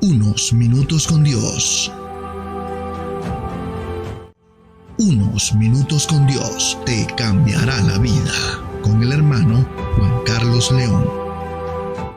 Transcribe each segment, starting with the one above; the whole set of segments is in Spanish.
Unos minutos con Dios. Unos minutos con Dios te cambiará la vida. Con el hermano Juan Carlos León.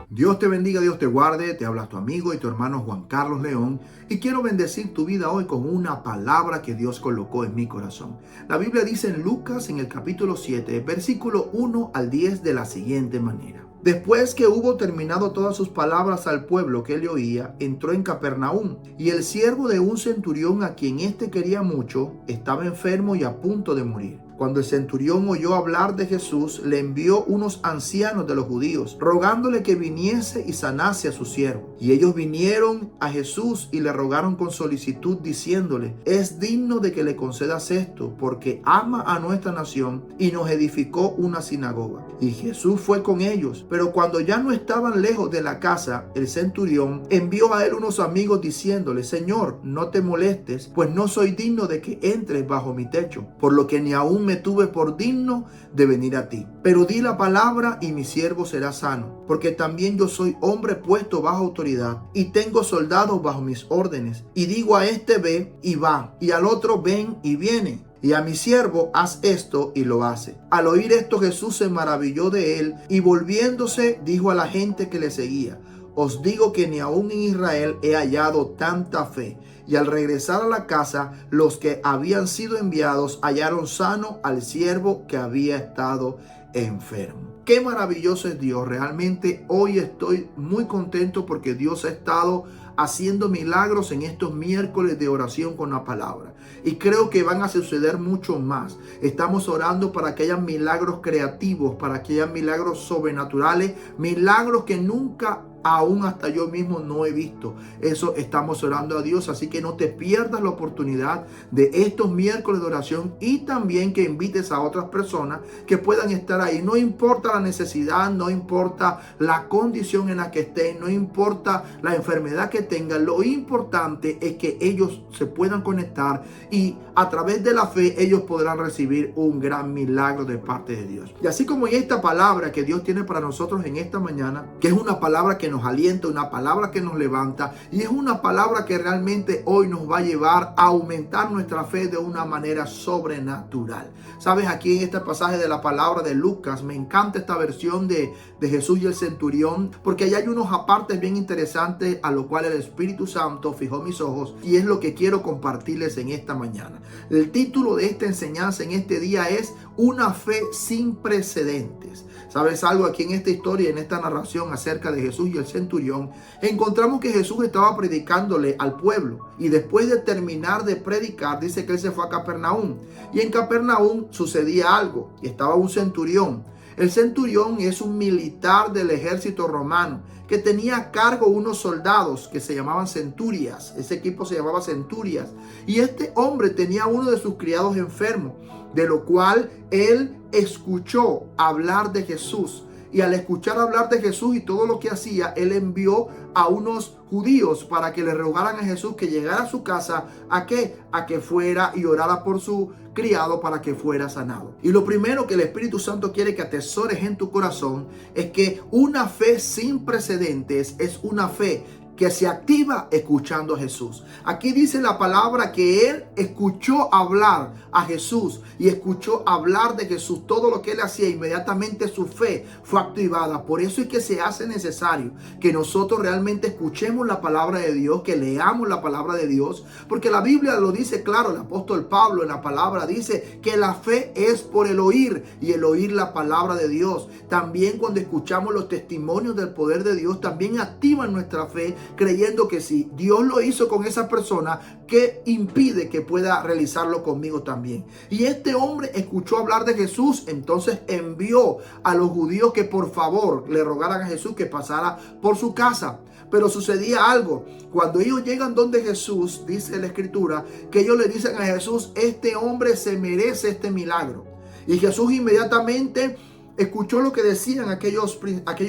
Dios te bendiga, Dios te guarde. Te habla tu amigo y tu hermano Juan Carlos León. Y quiero bendecir tu vida hoy con una palabra que Dios colocó en mi corazón. La Biblia dice en Lucas, en el capítulo 7, versículo 1 al 10 de la siguiente manera. Después que hubo terminado todas sus palabras al pueblo que le oía, entró en Capernaum, y el siervo de un centurión a quien éste quería mucho, estaba enfermo y a punto de morir. Cuando el centurión oyó hablar de Jesús, le envió unos ancianos de los judíos, rogándole que viniese y sanase a su siervo. Y ellos vinieron a Jesús y le rogaron con solicitud, diciéndole: es digno de que le concedas esto, porque ama a nuestra nación y nos edificó una sinagoga. Y Jesús fue con ellos. Pero cuando ya no estaban lejos de la casa, el centurión envió a él unos amigos diciéndole: Señor, no te molestes, pues no soy digno de que entres bajo mi techo, por lo que ni aún me tuve por digno de venir a ti. Pero di la palabra y mi siervo será sano, porque también yo soy hombre puesto bajo autoridad y tengo soldados bajo mis órdenes. Y digo a este: ve, y va, y al otro: ven, y viene. Y a mi siervo: haz esto, y lo hace. Al oír esto, Jesús se maravilló de él, y volviéndose dijo a la gente que le seguía: os digo que ni aún en Israel he hallado tanta fe. Y al regresar a la casa, los que habían sido enviados hallaron sano al siervo que había estado enfermo. Qué maravilloso es Dios. Realmente hoy estoy muy contento porque Dios ha estado haciendo milagros en estos miércoles de oración con la palabra. Y creo que van a suceder mucho más. Estamos orando para que haya milagros creativos, para que haya milagros sobrenaturales, milagros que nunca aún hasta yo mismo no he visto. Eso estamos orando a Dios, así que no te pierdas la oportunidad de estos miércoles de oración, y también que invites a otras personas que puedan estar ahí. No importa la necesidad, no importa la condición en la que estén, no importa la enfermedad que tengan, lo importante es que ellos se puedan conectar y a través de la fe ellos podrán recibir un gran milagro de parte de Dios. Y así como en esta palabra que Dios tiene para nosotros en esta mañana, que es una palabra que nos alienta, una palabra que nos levanta, y es una palabra que realmente hoy nos va a llevar a aumentar nuestra fe de una manera sobrenatural. Sabes, aquí en este pasaje de la palabra de Lucas, me encanta esta versión de Jesús y el centurión, porque allá hay unos apartes bien interesantes a lo cual el Espíritu Santo fijó mis ojos, y es lo que quiero compartirles en esta mañana. El título de esta enseñanza en este día es Una fe sin precedentes. ¿Sabes algo? Aquí en esta historia, en esta narración acerca de Jesús y el centurión, encontramos que Jesús estaba predicándole al pueblo, y después de terminar de predicar, dice que él se fue a Capernaum, y en Capernaum sucedía algo, y estaba un centurión. El centurión es un militar del ejército romano que tenía a cargo unos soldados que se llamaban centurias. Ese equipo se llamaba centurias. Y este hombre tenía uno de sus criados enfermo, de lo cual él escuchó hablar de Jesús. Y al escuchar hablar de Jesús y todo lo que hacía, él envió a unos judíos para que le rogaran a Jesús que llegara a su casa. ¿A qué? A que fuera y orara por su criado para que fuera sanado. Y lo primero que el Espíritu Santo quiere que atesores en tu corazón es que una fe sin precedentes es una fe que se activa escuchando a Jesús. Aquí dice la palabra que él escuchó hablar a Jesús y escuchó hablar de Jesús. Todo lo que él hacía, inmediatamente su fe fue activada. Por eso es que se hace necesario que nosotros realmente escuchemos la palabra de Dios, que leamos la palabra de Dios, porque la Biblia lo dice claro. El apóstol Pablo en la palabra dice que la fe es por el oír, y el oír la palabra de Dios. También cuando escuchamos los testimonios del poder de Dios, también activan nuestra fe, creyendo que si Dios lo hizo con esa persona, ¿qué impide que pueda realizarlo conmigo también? Y este hombre escuchó hablar de Jesús, entonces envió a los judíos que por favor le rogaran a Jesús que pasara por su casa. Pero sucedía algo. Cuando ellos llegan donde Jesús, dice la Escritura, que ellos le dicen a Jesús: este hombre se merece este milagro. Y Jesús inmediatamente escuchó lo que decían aquellos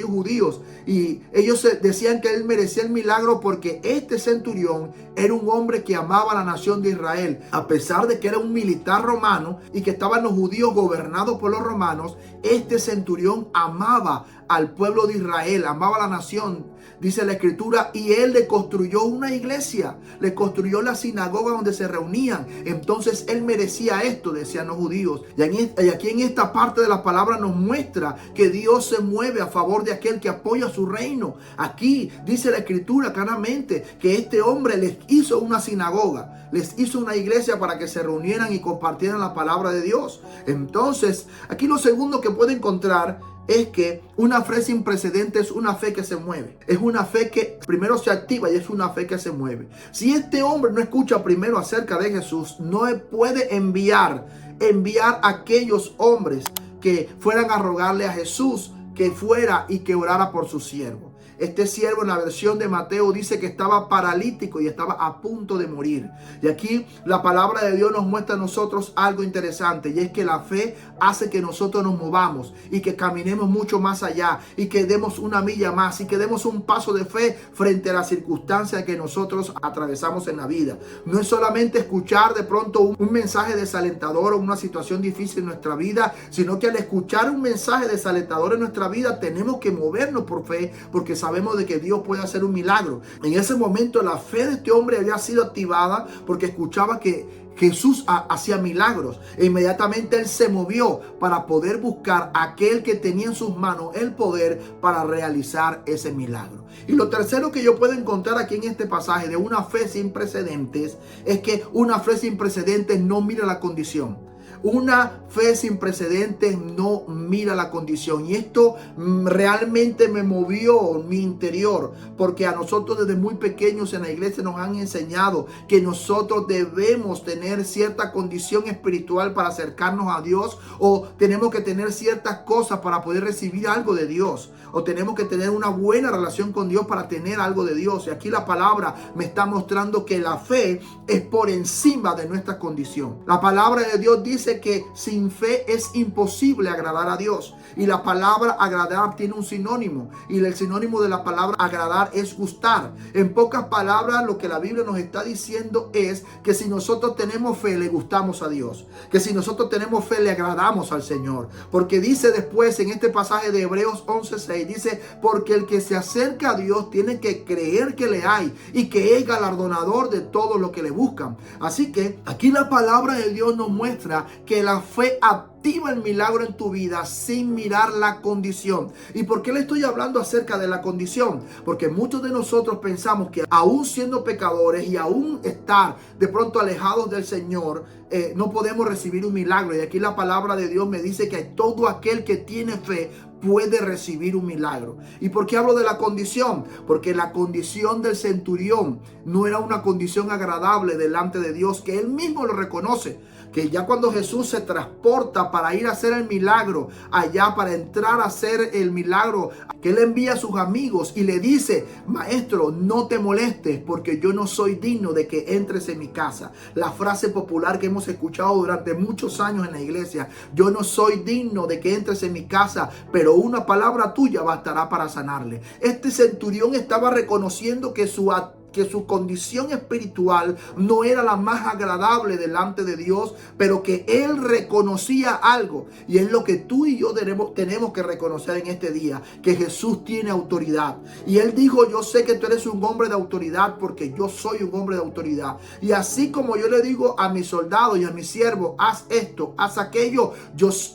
judíos, y ellos decían que él merecía el milagro porque este centurión era un hombre que amaba a la nación de Israel. A pesar de que era un militar romano y que estaban los judíos gobernados por los romanos, este centurión amaba al pueblo de Israel, amaba a la nación Dice la escritura, y él le construyó una iglesia, le construyó la sinagoga donde se reunían. Entonces él merecía esto, decían los judíos. Y aquí en esta parte de la palabra nos muestra que Dios se mueve a favor de aquel que apoya su reino. Aquí dice la escritura claramente que este hombre les hizo una sinagoga, les hizo una iglesia para que se reunieran y compartieran la palabra de Dios. Entonces, aquí lo segundo que puede encontrar es que una fe sin precedentes es una fe que se mueve. Es una fe que primero se activa y es una fe que se mueve. Si este hombre no escucha primero acerca de Jesús, no puede enviar a aquellos hombres que fueran a rogarle a Jesús que fuera y que orara por su siervo. Este siervo, en la versión de Mateo, dice que estaba paralítico y estaba a punto de morir. Y aquí la palabra de Dios nos muestra a nosotros algo interesante, y es que la fe hace que nosotros nos movamos y que caminemos mucho más allá y que demos una milla más y que demos un paso de fe frente a las circunstancias que nosotros atravesamos en la vida. No es solamente escuchar de pronto un mensaje desalentador o una situación difícil en nuestra vida, sino que al escuchar un mensaje desalentador en nuestra vida tenemos que movernos por fe, porque sabemos de que Dios puede hacer un milagro. En ese momento la fe de este hombre había sido activada porque escuchaba que Jesús hacía milagros. E inmediatamente él se movió para poder buscar a aquel que tenía en sus manos el poder para realizar ese milagro. Y lo tercero que yo puedo encontrar aquí en este pasaje de una fe sin precedentes es que una fe sin precedentes no mira la condición. Una fe sin precedentes no mira la condición. Y esto realmente me movió mi interior, porque a nosotros desde muy pequeños en la iglesia nos han enseñado que nosotros debemos tener cierta condición espiritual para acercarnos a Dios, o tenemos que tener ciertas cosas para poder recibir algo de Dios, o tenemos que tener una buena relación con Dios para tener algo de Dios. Y aquí la palabra me está mostrando que la fe es por encima de nuestra condición. La palabra de Dios dice que sin fe es imposible agradar a Dios. Y la palabra agradar tiene un sinónimo, y el sinónimo de la palabra agradar es gustar. En pocas palabras, lo que la Biblia nos está diciendo es que si nosotros tenemos fe, le gustamos a Dios. Que si nosotros tenemos fe, le agradamos al Señor. Porque dice después en este pasaje de Hebreos 11:6, dice, porque el que se acerca a Dios tiene que creer que le hay y que es galardonador de todos los que le buscan. Así que aquí la palabra de Dios nos muestra que la fe activa el milagro en tu vida sin mirar la condición. ¿Y por qué le estoy hablando acerca de la condición? Porque muchos de nosotros pensamos que aún siendo pecadores y aún estar de pronto alejados del Señor, no podemos recibir un milagro. Y aquí la palabra de Dios me dice que todo aquel que tiene fe puede recibir un milagro. ¿Y por qué hablo de la condición? Porque la condición del centurión no era una condición agradable delante de Dios, que él mismo lo reconoce. Que ya cuando Jesús se transporta para ir a hacer el milagro, allá para entrar a hacer el milagro, que él envía a sus amigos y le dice, maestro, no te molestes porque yo no soy digno de que entres en mi casa. La frase popular que hemos escuchado durante muchos años en la iglesia, yo no soy digno de que entres en mi casa, pero una palabra tuya bastará para sanarle. Este centurión estaba reconociendo que su condición espiritual no era la más agradable delante de Dios, pero que él reconocía algo, y es lo que tú y yo tenemos que reconocer en este día, que Jesús tiene autoridad. Y él dijo, yo sé que tú eres un hombre de autoridad porque yo soy un hombre de autoridad, y así como yo le digo a mis soldados y a mis siervos, haz esto, haz aquello,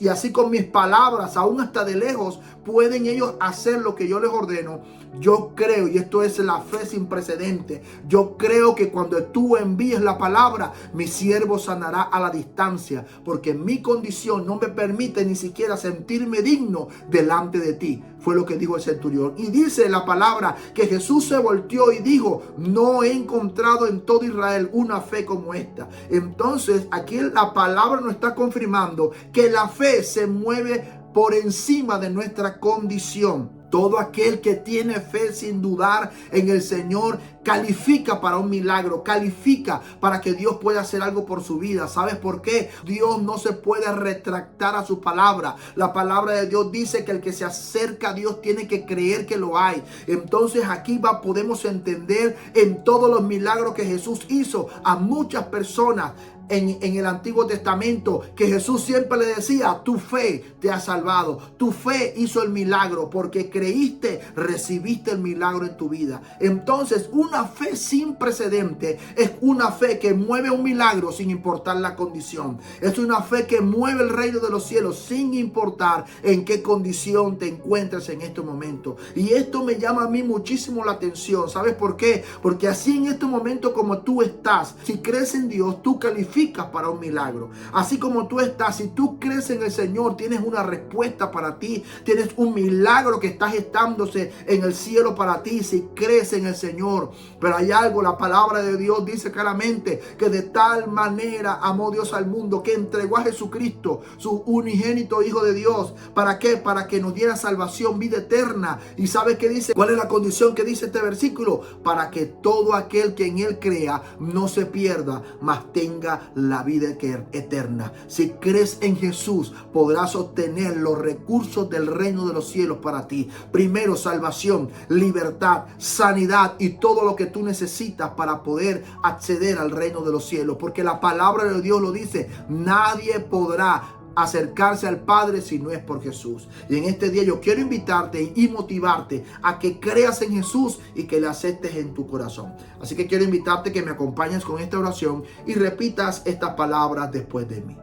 y así con mis palabras, aún hasta de lejos, pueden ellos hacer lo que yo les ordeno. Yo creo, y esto es la fe sin precedentes, yo creo que cuando tú envíes la palabra, mi siervo sanará a la distancia, porque mi condición no me permite ni siquiera sentirme digno delante de ti. Fue lo que dijo el centurión. Y dice la palabra que Jesús se volteó y dijo, no he encontrado en todo Israel una fe como esta. Entonces aquí la palabra nos está confirmando que la fe se mueve por encima de nuestra condición. Todo aquel que tiene fe sin dudar en el Señor califica para un milagro, califica para que Dios pueda hacer algo por su vida. ¿Sabes por qué? Dios no se puede retractar a su palabra. La palabra de Dios dice que el que se acerca a Dios tiene que creer que lo hay. Entonces aquí podemos entender en todos los milagros que Jesús hizo a muchas personas en el Antiguo Testamento, que Jesús siempre le decía: tu fe te ha salvado, tu fe hizo el milagro, porque creíste, recibiste el milagro en tu vida. Entonces, una fe sin precedente es una fe que mueve un milagro sin importar la condición. Es una fe que mueve el reino de los cielos sin importar en qué condición te encuentres en este momento. Y esto me llama a mí muchísimo la atención. ¿Sabes por qué? Porque así en este momento como tú estás, si crees en Dios, tú calificas para un milagro. Así como tú estás, si tú crees en el Señor, tienes una respuesta para ti, tienes un milagro que está gestándose en el cielo para ti, si crees en el Señor. Pero hay algo, la palabra de Dios dice claramente que de tal manera amó Dios al mundo, que entregó a Jesucristo, su unigénito Hijo de Dios. ¿Para qué? Para que nos diera salvación, vida eterna. ¿Y sabes qué dice? ¿Cuál es la condición que dice este versículo? Para que todo aquel que en Él crea no se pierda, mas tenga la vida eterna. Si crees en Jesús, podrás obtener los recursos del reino de los cielos para ti. Primero, salvación, libertad, sanidad y todo lo que tú necesitas para poder acceder al reino de los cielos. Porque la palabra de Dios lo dice: nadie podrá acercarse al Padre si no es por Jesús. Y en este día yo quiero invitarte y motivarte a que creas en Jesús y que le aceptes en tu corazón. Así que quiero invitarte que me acompañes con esta oración y repitas estas palabras después de mí.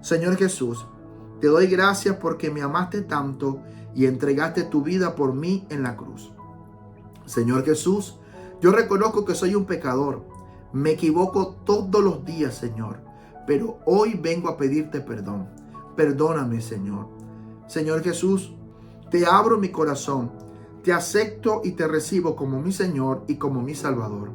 Señor Jesús, te doy gracias porque me amaste tanto y entregaste tu vida por mí en la cruz. Señor Jesús, yo reconozco que soy un pecador. Me equivoco todos los días, Señor, pero hoy vengo a pedirte perdón. Perdóname, Señor. Señor Jesús, te abro mi corazón, te acepto y te recibo como mi Señor y como mi Salvador.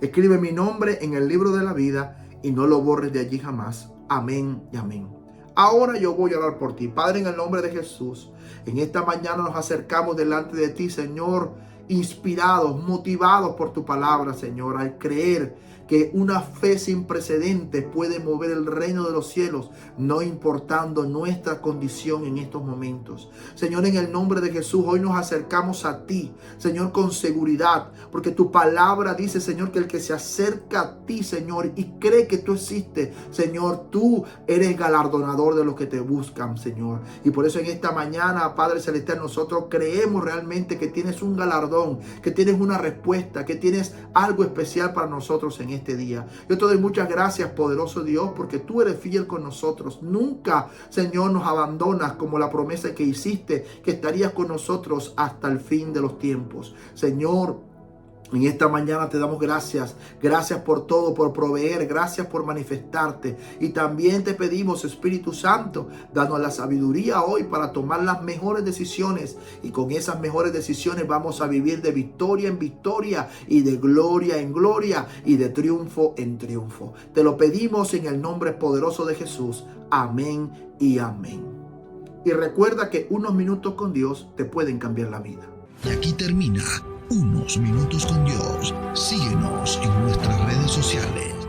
Escribe mi nombre en el libro de la vida y no lo borres de allí jamás. Amén y amén. Ahora yo voy a orar por ti. Padre, en el nombre de Jesús, en esta mañana nos acercamos delante de ti, Señor, inspirados, motivados por tu palabra, Señor, al creer que una fe sin precedentes puede mover el reino de los cielos, no importando nuestra condición en estos momentos. Señor, en el nombre de Jesús, hoy nos acercamos a ti, Señor, con seguridad, porque tu palabra dice, Señor, que el que se acerca a ti, Señor, y cree que tú existes, Señor, tú eres galardonador de los que te buscan, Señor. Y por eso en esta mañana, Padre Celestial, nosotros creemos realmente que tienes un galardón, que tienes una respuesta, que tienes algo especial para nosotros en este día. Yo te doy muchas gracias, poderoso Dios, porque tú eres fiel con nosotros. Nunca, Señor, nos abandonas, como la promesa que hiciste, que estarías con nosotros hasta el fin de los tiempos. Señor, en esta mañana te damos gracias. Gracias por todo, por proveer. Gracias por manifestarte. Y también te pedimos, Espíritu Santo, danos la sabiduría hoy para tomar las mejores decisiones. Y con esas mejores decisiones vamos a vivir de victoria en victoria y de gloria en gloria y de triunfo en triunfo. Te lo pedimos en el nombre poderoso de Jesús. Amén y amén. Y recuerda que unos minutos con Dios te pueden cambiar la vida. Y aquí termina Unos Minutos con Dios. Síguenos en nuestras redes sociales.